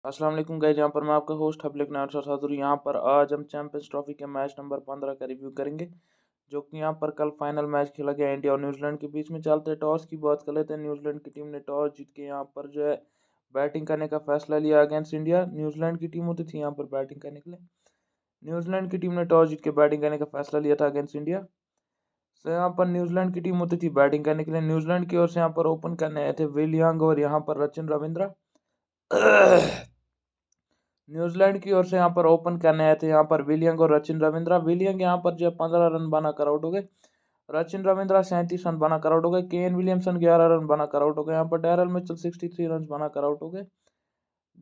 अस्सलाम वालेकुम गाइस, यहाँ पर मैं आपका होस्ट हबलिक नायर सादुर। यहाँ पर आज हम चैंपियंस ट्रॉफी के मैच नंबर 15 का रिव्यू करेंगे, जो कि यहाँ पर कल फाइनल मैच खेला गया इंडिया और न्यूजीलैंड के बीच में। चलते हैं टॉस की बात कर लेते हैं। न्यूजीलैंड की टीम ने टॉस जीत के यहाँ पर जो है बैटिंग करने का फैसला लिया अगेंस्ट इंडिया। न्यूजीलैंड की टीम होती थी यहाँ पर बैटिंग करने के लिए। न्यूजीलैंड की टीम ने टॉस जीत के बैटिंग करने का फैसला लिया था अगेंस्ट इंडिया। तो यहाँ पर न्यूजीलैंड की टीम होती थी बैटिंग करने के लिए। न्यूजीलैंड की ओर से यहाँ पर ओपन करने आए थे विल यंग और यहाँ पर रचिन रविंद्रा। न्यूजीलैंड की ओर से यहाँ पर ओपन करने आए थे यहाँ पर विलियंग और रचिन रविंद्रा। विलियंग यहाँ पर जो 15 रन बनाकर आउट हो गए। रचिन रविंद्रा 37 रन बनाकर आउट हो गए। केन विलियमसन 11 रन बनाकर आउट हो गए। यहाँ पर डैरल मिचेल 63 रन बनाकर आउट हो गए।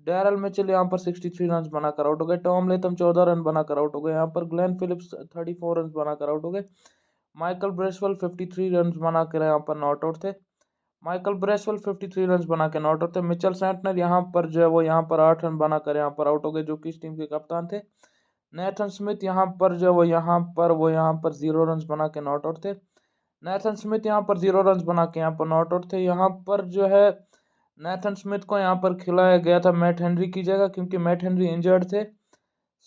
डैरल मिचेल यहाँ पर 63 रन बनाकर आउट हो गए। टॉम लेथम 14 रन बनाकर आउट हो गए। यहाँ पर ग्लेन फिलिप्स 34 रन बनाकर आउट हो गए। माइकल ब्रेसवेल 53 रन बनाकर यहाँ पर नॉट आउट थे। माइकल ब्रेसवेल 53 रन बना के नॉट आउट थे। मिचेल सेंटनर यहाँ पर जो है वो यहाँ पर 8 रन बनाकर यहाँ पर आउट हो गए, जो कि इस टीम के कप्तान थे। नेथन स्मिथ यहाँ पर जो वो यहाँ पर 0 रन बना के नॉट आउट थे। नेथन स्मिथ यहाँ पर 0 रन बना के यहाँ पर नॉट आउट थे। यहाँ पर जो है नेथन स्मिथ को यहाँ पर खिलाया गया था मैट हेनरी की जगह, क्योंकि मैट हेनरी इंजर्ड थे।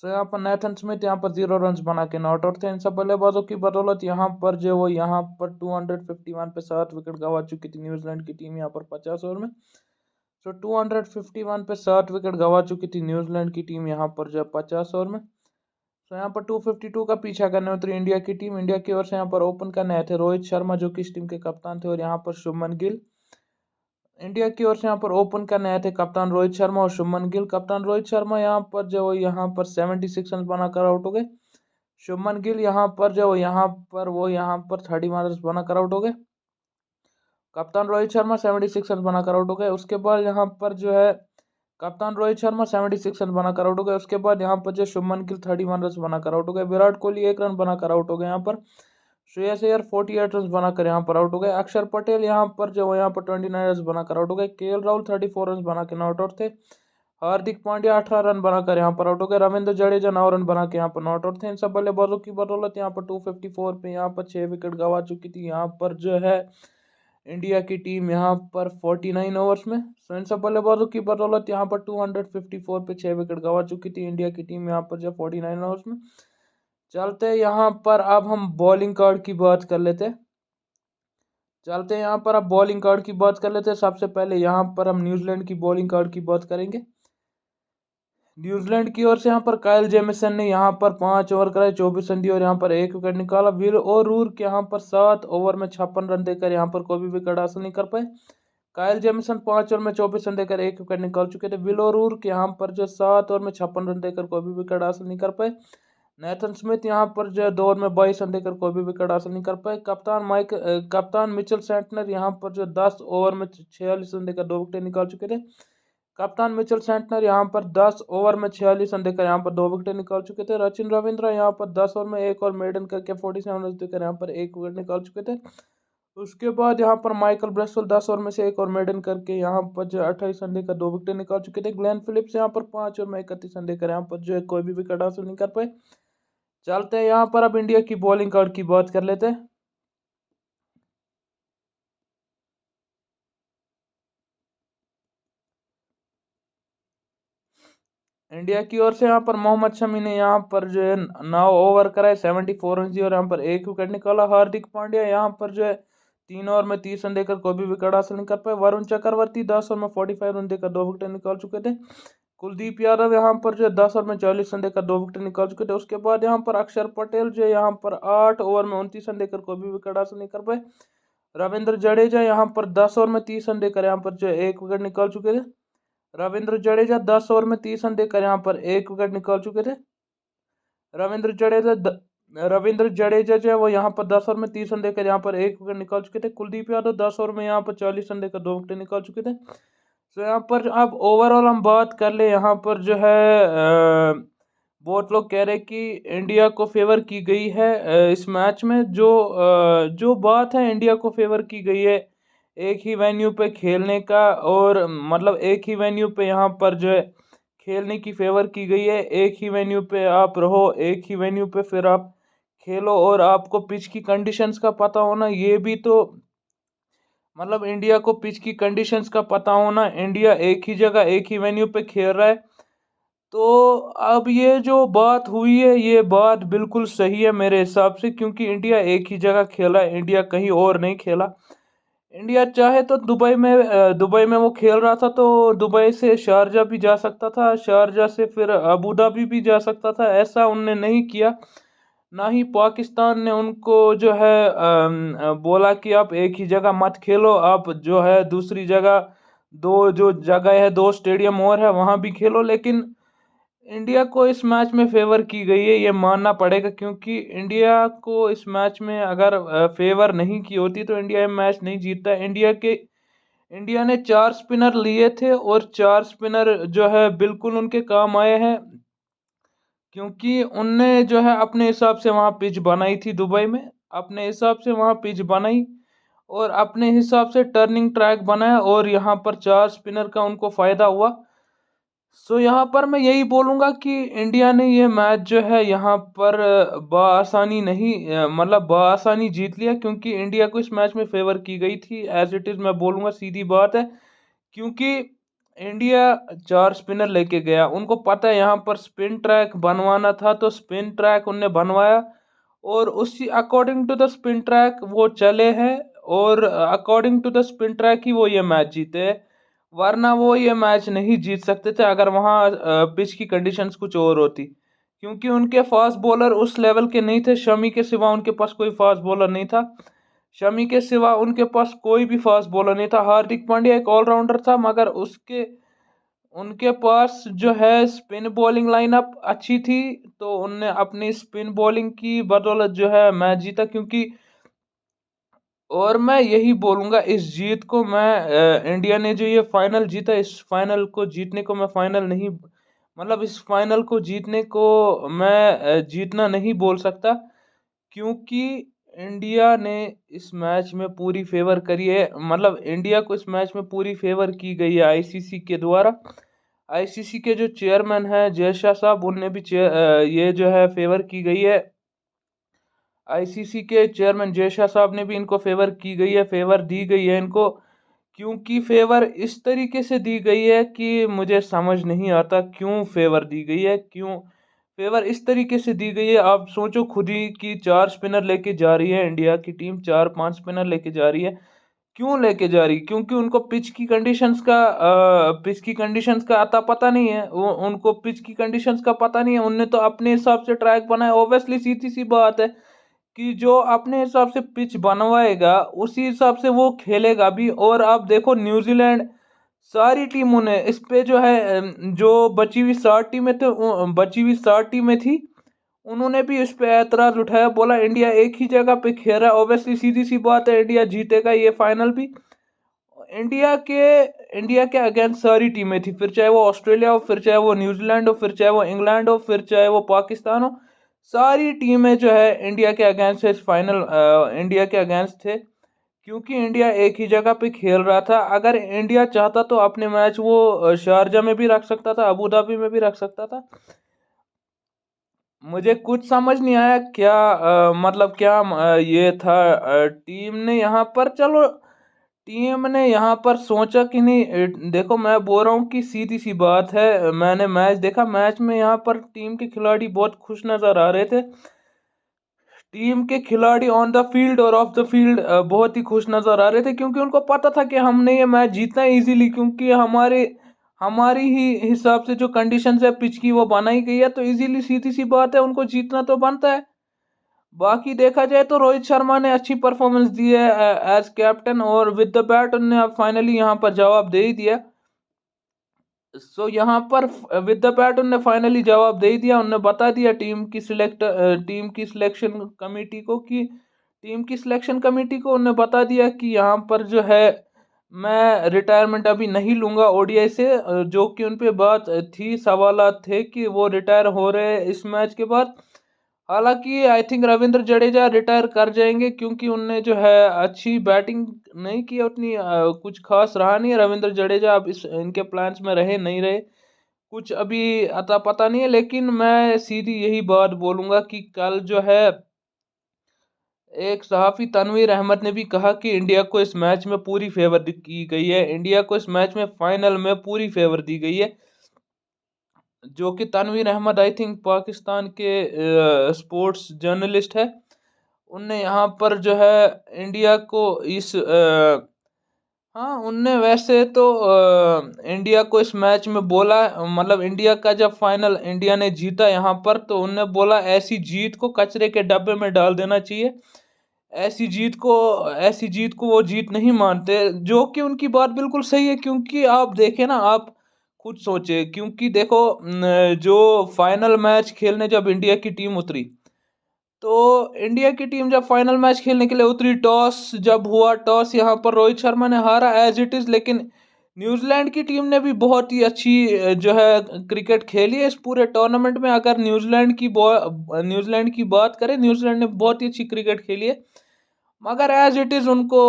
सो यहाँ पर नेथन स्मिथ यहाँ पर 0 रन बना के नॉट आउट थे। इन सब बल्लेबाजों की बदौलत यहाँ पर जो वो यहाँ पर 251 पे 7 विकेट गंवा चुकी थी न्यूजीलैंड की टीम यहाँ पर 50 ओवर में। सो 251 पे 7 विकेट गंवा चुकी थी न्यूजीलैंड की टीम यहाँ पर जो 50 ओवर में। सो यहाँ पर 252 का पीछा करने उतरी इंडिया की टीम। इंडिया की ओर से यहाँ पर ओपन करने आए थे रोहित शर्मा, जो कि इस टीम के कप्तान थे, और यहाँ पर शुभमन गिल। इंडिया की ओर से यहाँ पर ओपन करने आए थे कप्तान रोहित शर्मा और शुभमन गिल। कप्तान रोहित शर्मा यहाँ पर 76 रन बनाकर आउट हो गए। शुभमन गिल यहाँ पर 31 रन बनाकर आउट हो गए। कप्तान रोहित शर्मा 76 रन बनाकर आउट हो गए। उसके बाद यहाँ पर जो है कप्तान रोहित शर्मा 76 रन बनाकर आउट हो गए। उसके बाद यहाँ पर जो शुभमन गिल 31 रन बनाकर आउट हो गए। विराट कोहली 1 रन बनाकर आउट हो गए। यहाँ पर श्रेयस अय्यर 48 रन बनाकर यहाँ पर आउट हो गए। अक्षर पटेल यहाँ पर 29 रन बनाकर आउट हो गए। केएल राहुल 34 रन बना के नॉट आउट थे। हार्दिक पांड्या 18 रन बनाकर यहाँ पर आउट हो गए। रविंद्र जडेजा 9 रन बना के यहाँ पर नॉट आउट थे। इन सब बल्लेबाजों की बदौलत यहाँ पर 254 पे यहाँ पर 6 विकेट गंवा चुकी थी यहाँ पर जो है इंडिया की टीम यहाँ पर 49 ओवर्स में। सो इन सब बल्लेबाजों की बदौलत यहाँ पर 254 पे 6 विकेट गंवा चुकी थी इंडिया की टीम यहाँ पर जो 49 ओवर्स में। चलते यहाँ पर अब हम बॉलिंग कार्ड की बात कर लेते हैं। यहाँ पर अब बॉलिंग कार्ड की बात कर लेते हैं। सबसे पहले यहाँ पर हम न्यूजीलैंड की बॉलिंग कार्ड की बात करेंगे। न्यूजीलैंड की ओर से यहाँ पर काइल जेमिसन ने यहाँ पर 5 ओवर कराए, 24 रन दिए और यहाँ पर 1 विकेट निकाला। विल ओरूर के यहाँ पर 7 ओवर में 56 रन देकर यहाँ पर कोई भी विकेट हासिल नहीं कर पाए। काइल जेमिसन 5 ओवर में 24 रन देकर 1 विकेट निकाल चुके थे। विल ओरूर के यहाँ पर जो 7 ओवर में 56 रन देकर कोई भी विकेट हासिल नहीं कर पाए। नेथन स्मिथ यहाँ पर जो 2 ओवर में 22 रन देकर कोई भी विकेट हासिल नहीं कर पाए। कप्तान मिचेल सेंटनर यहाँ पर जो 10 ओवर में 46 रन देकर 2 विकेट निकाल चुके थे। कप्तान मिचेल सेंटनर यहाँ पर 10 ओवर में 46 रन देकर यहाँ पर 2 विकेट निकाल चुके थे। रचिन रविंद्रा यहाँ पर 10 ओवर में 1 और मेडन करके 47 रन देकर यहाँ पर 1 विकेट निकाल चुके थे। उसके बाद यहाँ पर माइकल ब्रेसवेल 10 ओवर में से 1 और मेडन करके यहाँ पर जो 28 रन देकर 2 विकेट निकाल चुके थे। ग्लेन फिलिप्स यहाँ पर 5 ओवर में 31 रन देकर यहाँ पर जो है कोई भी विकेट हासिल नहीं कर पाए। चलते हैं यहाँ पर अब इंडिया की बॉलिंग कार्ड की बात कर लेते हैं। इंडिया की ओर से यहाँ पर मोहम्मद शमी ने यहाँ पर जो है 9 ओवर कराए, 74 रन दिए और यहाँ पर 1 विकेट निकाला। हार्दिक पांड्या यहाँ पर जो है 3 ओवर में 30 रन देकर कोई भी विकेट हासिल नहीं कर पाए। वरुण चक्रवर्ती 10 ओवर में 45 रन देकर 2 विकेट निकाल चुके थे। कुलदीप यादव यहाँ पर जो है 10 ओवर में 40 रन देकर 2 विकेट निकाल चुके थे। उसके बाद यहाँ पर अक्षर पटेल जो है यहाँ पर 8 ओवर में 29 रन देकर कोई भी विकेट हासिल नहीं कर पाए। रविंद्र जडेजा यहाँ पर 10 ओवर में 30 रन देकर यहाँ पर जो है 1 विकेट निकाल चुके थे। रविंद्र जडेजा 10 ओवर में 30 रन देकर यहाँ पर 1 विकेट निकाल चुके थे। रविंद्र जडेजा जो है वो यहाँ पर 10 ओवर में 30 रन देकर यहाँ पर 1 विकेट निकाल चुके थे। कुलदीप यादव 10 ओवर में यहाँ पर 40 रन देकर 2 विकेट निकाल चुके थे। तो यहाँ पर अब ओवरऑल हम बात कर ले, यहाँ पर जो है बहुत लोग कह रहे कि इंडिया को फेवर की गई है इस मैच में। जो बात है इंडिया को फेवर की गई है एक ही वेन्यू पे खेलने का, और मतलब एक ही वेन्यू पे यहाँ पर जो है खेलने की फेवर की गई है। एक ही वेन्यू पे आप रहो, एक ही वेन्यू पे फिर आप खेलो, और आपको पिच की कंडीशंस का पता होना, ये भी तो मतलब इंडिया को पिच की कंडीशंस का पता होना, इंडिया एक ही जगह एक ही वेन्यू पे खेल रहा है। तो अब ये जो बात हुई है, ये बात बिल्कुल सही है मेरे हिसाब से, क्योंकि इंडिया एक ही जगह खेला है, इंडिया कहीं और नहीं खेला। इंडिया चाहे तो दुबई में वो खेल रहा था, तो दुबई से शारजा भी जा सकता था, शारजा से फिर अबू धाबी भी जा सकता था। ऐसा उनने नहीं किया। ना ही पाकिस्तान ने उनको जो है बोला कि आप एक ही जगह मत खेलो, आप जो है दूसरी जगह, दो जो जगह है, दो स्टेडियम और है वहाँ भी खेलो। लेकिन इंडिया को इस मैच में फेवर की गई है, ये मानना पड़ेगा, क्योंकि इंडिया को इस मैच में अगर फेवर नहीं की होती तो इंडिया ये मैच नहीं जीतता। इंडिया ने 4 स्पिनर लिए थे, और 4 स्पिनर जो है बिल्कुल उनके काम आए हैं, क्योंकि उनने जो है अपने हिसाब से वहाँ पिच बनाई थी दुबई में, अपने हिसाब से वहाँ पिच बनाई और अपने हिसाब से टर्निंग ट्रैक बनाया, और यहाँ पर 4 स्पिनर का उनको फायदा हुआ। सो यहाँ पर मैं यही बोलूँगा कि इंडिया ने ये मैच जो है यहाँ पर बआसानी नहीं मतलब बआसानी जीत लिया, क्योंकि इंडिया को इस मैच में फेवर की गई थी। एज इट इज़ मैं बोलूँगा, सीधी बात है, क्योंकि इंडिया 4 स्पिनर लेके गया, उनको पता है यहाँ पर स्पिन ट्रैक बनवाना था, तो स्पिन ट्रैक उनने बनवाया, और उसी according to the spin track वो चले हैं, और according to the spin track ही वो ये मैच जीते हैं। वरना वो ये मैच नहीं जीत सकते थे अगर वहाँ पिच की कंडीशंस कुछ और होती, क्योंकि उनके फास्ट बॉलर उस लेवल के नहीं थे। शमी के सिवा उनके पास कोई फास्ट बॉलर नहीं था, शमी के सिवा उनके पास कोई भी फास्ट बॉलर नहीं था। हार्दिक पांड्या एक ऑलराउंडर था, मगर उसके उनके पास जो है स्पिन बॉलिंग लाइनअप अच्छी थी, तो उनने अपनी स्पिन बॉलिंग की बदौलत जो है मैच जीता। क्योंकि और मैं यही बोलूँगा, इस जीत को मैं इंडिया ने जो ये फाइनल जीता, इस फाइनल को जीतने को मैं फाइनल नहीं, मतलब इस फाइनल को जीतने को मैं जीतना नहीं बोल सकता, क्योंकि इंडिया ने इस मैच में पूरी फेवर करी है। मतलब इंडिया को इस मैच में पूरी फेवर की गई है आईसीसी के द्वारा। आईसीसी के जो चेयरमैन हैं जय शाह साहब, उनने भी ये जो है फेवर की गई है। आईसीसी के चेयरमैन जय शाह साहब ने भी इनको फेवर की गई है, फेवर दी गई है इनको, क्योंकि फेवर इस तरीके से दी गई है कि मुझे समझ नहीं आता क्यों फेवर दी गई है, क्यों फेवर इस तरीके से दी गई है। आप सोचो खुद ही कि 4 स्पिनर लेके जा रही है इंडिया की टीम, 4-5 स्पिनर लेके जा रही है। क्यों लेके जा रही? क्योंकि उनको पिच की कंडीशंस का अता पता नहीं है, वो उनको पिच की कंडीशंस का पता नहीं है। उनने तो अपने हिसाब से ट्रैक बनाया। ऑब्वियसली सीधी सी बात है कि जो अपने हिसाब से पिच बनवाएगा उसी हिसाब से वो खेलेगा भी। और आप देखो न्यूजीलैंड, सारी टीमों ने इस पे जो है जो बची हुई 60 टीमें थे, बची हुई 60 टीमें थी, उन्होंने भी इस पे ऐतराज उठाया, बोला इंडिया एक ही जगह पे खेल रहा है। ऑब्वियसली सीधी सी बात है, इंडिया जीतेगा ये फाइनल भी। इंडिया के इंडिया के अगेंस्ट सारी टीमें थी, फिर चाहे वो ऑस्ट्रेलिया हो, फिर चाहे वो न्यूजीलैंड हो, फिर चाहे वो इंग्लैंड हो, फिर चाहे वो पाकिस्तान हो। सारी टीमें जो है इंडिया के अगेंस्ट इस फाइनल इंडिया के अगेंस्ट थे, क्योंकि इंडिया एक ही जगह पे खेल रहा था। अगर इंडिया चाहता तो अपने मैच वो शारजा में भी रख सकता था, अबू धाबी में भी रख सकता था। मुझे कुछ समझ नहीं आया क्या मतलब क्या ये था टीम ने यहाँ पर, चलो टीम ने यहाँ पर सोचा कि नहीं, देखो मैं बोल रहा हूँ कि सीधी सी बात है, मैंने मैच देखा, मैच में यहाँ पर टीम के खिलाड़ी बहुत खुश नजर आ रहे थे। टीम के खिलाड़ी ऑन द फील्ड और ऑफ द फील्ड बहुत ही खुश नजर आ रहे थे, क्योंकि उनको पता था कि हमने ये मैच जीतना है इजीली, क्योंकि हमारे हमारी ही हिसाब से जो कंडीशंस है पिच की वो बनाई गई है, तो इजीली सीधी सी बात है उनको जीतना तो बनता है। बाकी देखा जाए तो रोहित शर्मा ने अच्छी परफॉर्मेंस दी है एज कैप्टन, और विद द बैट उन्होंने अब फाइनली यहाँ पर जवाब दे ही दिया। सो यहाँ पर विद द बैट उन्होंने फाइनली जवाब दे ही दिया। उन्होंने बता दिया टीम की सिलेक्शन कमेटी को कि उन्होंने बता दिया कि यहाँ पर जो है मैं रिटायरमेंट अभी नहीं लूँगा ओडीआई से, जो कि उन पे बात थी, सवालात थे कि वो रिटायर हो रहे हैं इस मैच के बाद। हालांकि I think Ravindra Jadeja retire कर जाएंगे, क्योंकि उनने जो है अच्छी बैटिंग नहीं की उतनी, कुछ खास रहा नहीं। रविंद्र जडेजा अब इस इनके प्लान्स में रहे नहीं रहे कुछ अभी अता पता नहीं है। लेकिन मैं सीधी यही बात बोलूँगा कि कल जो है एक सहाफ़ी तनवीर अहमद ने भी कहा कि इंडिया को इस मैच में पूरी फेवर की गई है, इंडिया को इस मैच में फाइनल में पूरी फेवर दी गई है। जो कि तनवीर अहमद आई थिंक पाकिस्तान के स्पोर्ट्स जर्नलिस्ट है। उनने यहाँ पर जो है इंडिया को इस हाँ, उनने वैसे तो इंडिया को इस मैच में बोला, मतलब इंडिया का जब फाइनल इंडिया ने जीता यहाँ पर, तो उनने बोला ऐसी जीत को कचरे के डब्बे में डाल देना चाहिए। ऐसी जीत को ऐसी जीत को वो जीत नहीं मानते, जो कि उनकी बात बिल्कुल सही है। क्योंकि आप देखें ना, आप खुद सोचे, क्योंकि देखो जो फाइनल मैच खेलने जब इंडिया की टीम उतरी, तो इंडिया की टीम जब फाइनल मैच खेलने के लिए उतरी, टॉस जब हुआ, टॉस यहाँ पर रोहित शर्मा ने हारा एज इट इज़। लेकिन न्यूजीलैंड की टीम ने भी बहुत ही अच्छी जो है क्रिकेट खेली है इस पूरे टूर्नामेंट में। अगर न्यूजीलैंड की बात करें, न्यूजीलैंड ने बहुत ही अच्छी क्रिकेट खेली है। मगर एज इट इज़ उनको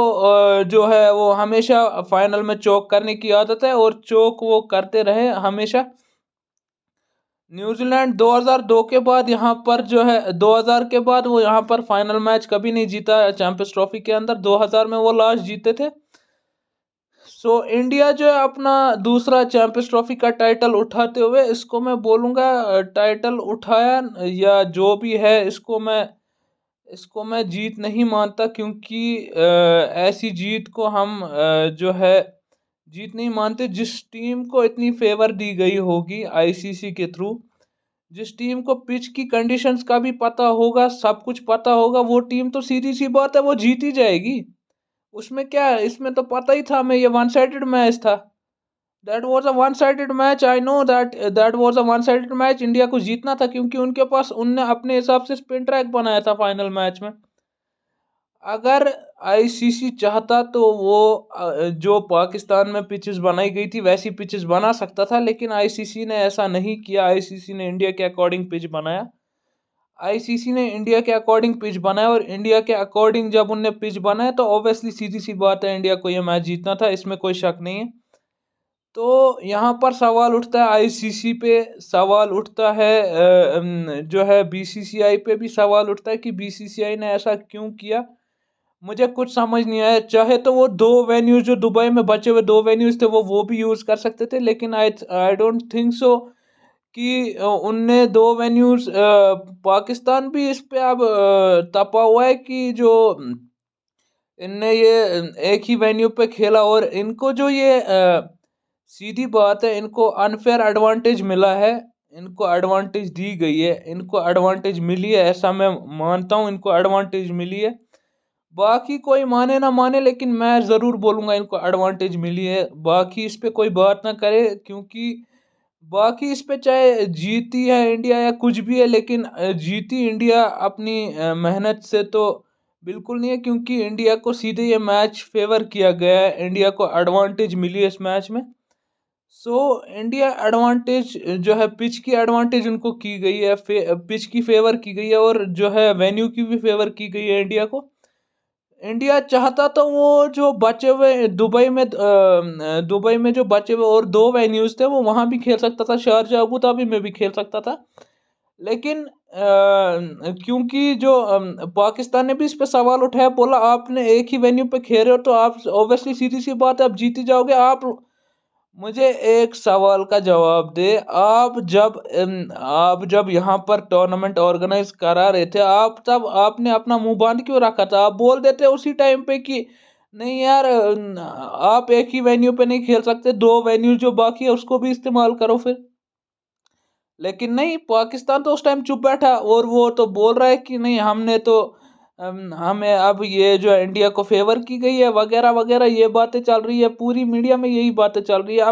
जो है वो हमेशा फाइनल में चोक करने की आदत है, और चोक वो करते रहे हमेशा। न्यूजीलैंड 2002 के बाद यहाँ पर जो है 2000 के बाद वो यहाँ पर फाइनल मैच कभी नहीं जीता चैंपियंस ट्रॉफी के अंदर। 2000 में वो लास्ट जीते थे। सो इंडिया जो है अपना दूसरा चैंपियंस ट्रॉफी का टाइटल उठाते हुए, इसको मैं बोलूँगा टाइटल उठाया या जो भी है, इसको मैं जीत नहीं मानता। क्योंकि ऐसी जीत को हम जो है जीत नहीं मानते। जिस टीम को इतनी फेवर दी गई होगी आईसीसी के थ्रू, जिस टीम को पिच की कंडीशंस का भी पता होगा, सब कुछ पता होगा, वो टीम तो सीधी सी बात है वो जीत ही जाएगी। उसमें क्या है, इसमें तो पता ही था हमें, ये वन साइडेड मैच था। That was a one sided match, I know that was a one sided match. India को जीतना था, क्योंकि उनके पास उनने अपने हिसाब से स्पिन ट्रैक बनाया था फाइनल मैच में। अगर आईसीसी चाहता तो वो जो पाकिस्तान में पिचेस बनाई गई थी वैसी पिचेस बना सकता था, लेकिन आईसीसी ने ऐसा नहीं किया। आईसीसी ने इंडिया के अकॉर्डिंग पिच बनाया। आईसीसी ने इंडिया के अकॉर्डिंग पिच बनाया, और इंडिया के अकॉर्डिंग जब उनने पिच बनाया, तो ऑब्वियसली सीधी सी बात है इंडिया को ये मैच जीतना था, इसमें कोई शक नहीं है। तो यहाँ पर सवाल उठता है आईसीसी पे, सवाल उठता है जो है बीसीसीआई पे भी सवाल उठता है कि बीसीसीआई ने ऐसा क्यों किया। मुझे कुछ समझ नहीं आया। चाहे तो वो दो वेन्यूज जो दुबई में बचे हुए दो वेन्यूज थे, वो भी यूज़ कर सकते थे, लेकिन आई आई डोंट थिंक सो कि उनने दो वेन्यूज, पाकिस्तान भी इस पे अब तपा हुआ है कि जो इनने ये एक ही वेन्यू पे खेला, और इनको जो ये सीधी बात है, इनको अनफेयर एडवांटेज मिला है, इनको एडवांटेज दी गई है, इनको एडवांटेज मिली है, ऐसा मैं मानता हूँ, इनको एडवांटेज मिली है। बाकी कोई माने ना माने, लेकिन मैं ज़रूर बोलूँगा इनको एडवांटेज मिली है। बाकी इस पे कोई बात ना करे, क्योंकि बाकी इस पे चाहे जीती है इंडिया या कुछ भी है, लेकिन जीती इंडिया अपनी मेहनत से तो बिल्कुल नहीं है। क्योंकि इंडिया को सीधे ये मैच फेवर किया गया है, इंडिया को एडवांटेज मिली है इस मैच में। सो इंडिया एडवांटेज जो है पिच की एडवांटेज उनको की गई है, पिच की फेवर की गई है, और जो है वेन्यू की भी फेवर की गई है इंडिया को। इंडिया चाहता तो वो जो बचे हुए दुबई में जो बचे हुए और दो वेन्यूज थे, वो वहां भी खेल सकता था, शारजा अबू धाबी में भी खेल सकता था। लेकिन क्योंकि जो पाकिस्तान ने भी इस पे सवाल उठाया, बोला आपने एक ही वेन्यू पे खेल रहे हो, तो आप ऑब्वियसली सीधी सी बात है आप जीत ही जाओगे। आप मुझे एक सवाल का जवाब दे, आप जब यहाँ पर टूर्नामेंट ऑर्गेनाइज करा रहे थे, आप तब आपने अपना मुंह बांध क्यों रखा था? आप बोल देते उसी टाइम पे कि नहीं यार, आप एक ही वेन्यू पे नहीं खेल सकते, दो वेन्यू जो बाकी है उसको भी इस्तेमाल करो फिर। लेकिन नहीं, पाकिस्तान तो उस टाइम चुप बैठा, और वो तो बोल रहा है कि नहीं, हमने तो हमें अब ये जो इंडिया को फेवर की गई है वगैरह वगैरह, ये बातें चल रही है, पूरी मीडिया में यही बातें चल रही है।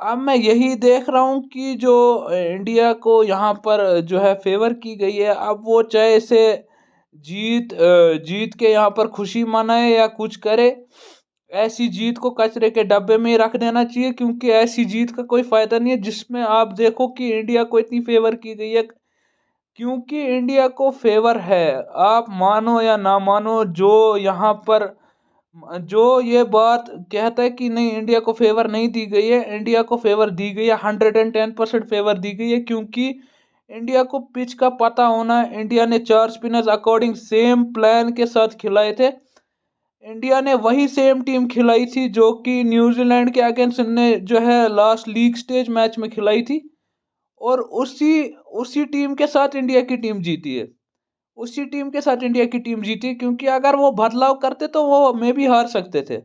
अब मैं यही देख रहा हूँ कि जो इंडिया को यहाँ पर जो है फेवर की गई है, अब वो चाहे इसे जीत के यहाँ पर खुशी मनाए या कुछ करे, ऐसी जीत को कचरे के डब्बे में ही रख देना चाहिए। क्योंकि ऐसी जीत का कोई फायदा नहीं है जिसमें आप देखो कि इंडिया को इतनी फेवर की गई है। क्योंकि इंडिया को फेवर है, आप मानो या ना मानो, जो यहाँ पर जो ये बात कहता है कि नहीं इंडिया को फेवर नहीं दी गई है, इंडिया को फेवर दी गई है, 110% फेवर दी गई है। क्योंकि इंडिया को पिच का पता होना, इंडिया ने 4 स्पिनर्स अकॉर्डिंग सेम प्लान के साथ खिलाए थे। इंडिया ने वही सेम टीम खिलाई थी जो कि न्यूजीलैंड के अगेंस्ट ने जो है लास्ट लीग स्टेज मैच में खिलाई थी, और उसी उसी टीम के साथ इंडिया की टीम जीती है। उसी टीम के साथ इंडिया की टीम जीती, क्योंकि अगर वो बदलाव करते तो वो मे भी हार सकते थे,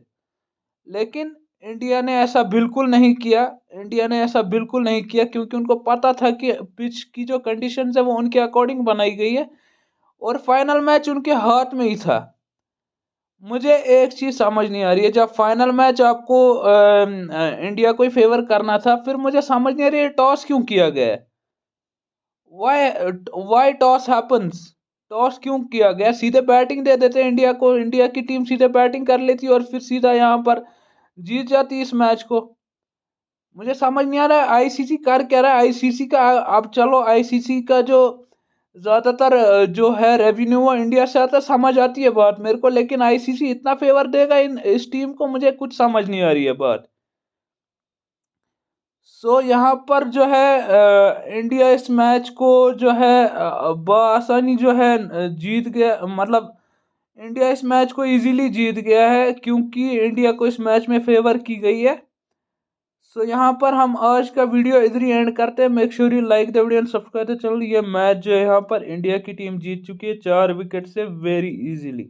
लेकिन इंडिया ने ऐसा बिल्कुल नहीं किया। इंडिया ने ऐसा बिल्कुल नहीं किया क्योंकि उनको पता था कि पिच की जो कंडीशंस है वो उनके अकॉर्डिंग बनाई गई है, और फाइनल मैच उनके हाथ में ही था। मुझे एक चीज समझ नहीं आ रही है, जब फाइनल मैच आपको इंडिया को ही फेवर करना था, फिर मुझे समझ नहीं आ रही है टॉस क्यों किया गया है। Why why toss happens? Toss क्यों किया गया? सीधे बैटिंग दे देते इंडिया को, इंडिया की टीम सीधे बैटिंग कर लेती और फिर सीधा यहाँ पर जीत जाती इस मैच को। मुझे समझ नहीं आ रहा है आईसीसी कर क्या रहा है। आईसीसी का, अब चलो आईसीसी का जो ज्यादातर जो है रेवेन्यू वो इंडिया से आता है, समझ आती है बात मेरे को, लेकिन आईसीसी इतना फेवर देगा इस टीम को, मुझे कुछ समझ नहीं आ रही है बात। सो यहाँ पर जो है इंडिया इस मैच को जो है बआसानी जो है जीत गया, मतलब इंडिया इस मैच को इजीली जीत गया है, क्योंकि इंडिया को इस मैच में फेवर की गई है। सो यहाँ पर हम आज का वीडियो इधर ही एंड करते हैं। Make sure you like the video and subscribe the channel. ये मैच जो है यहाँ पर इंडिया की टीम जीत चुकी है 4 विकेट से वेरी इजीली।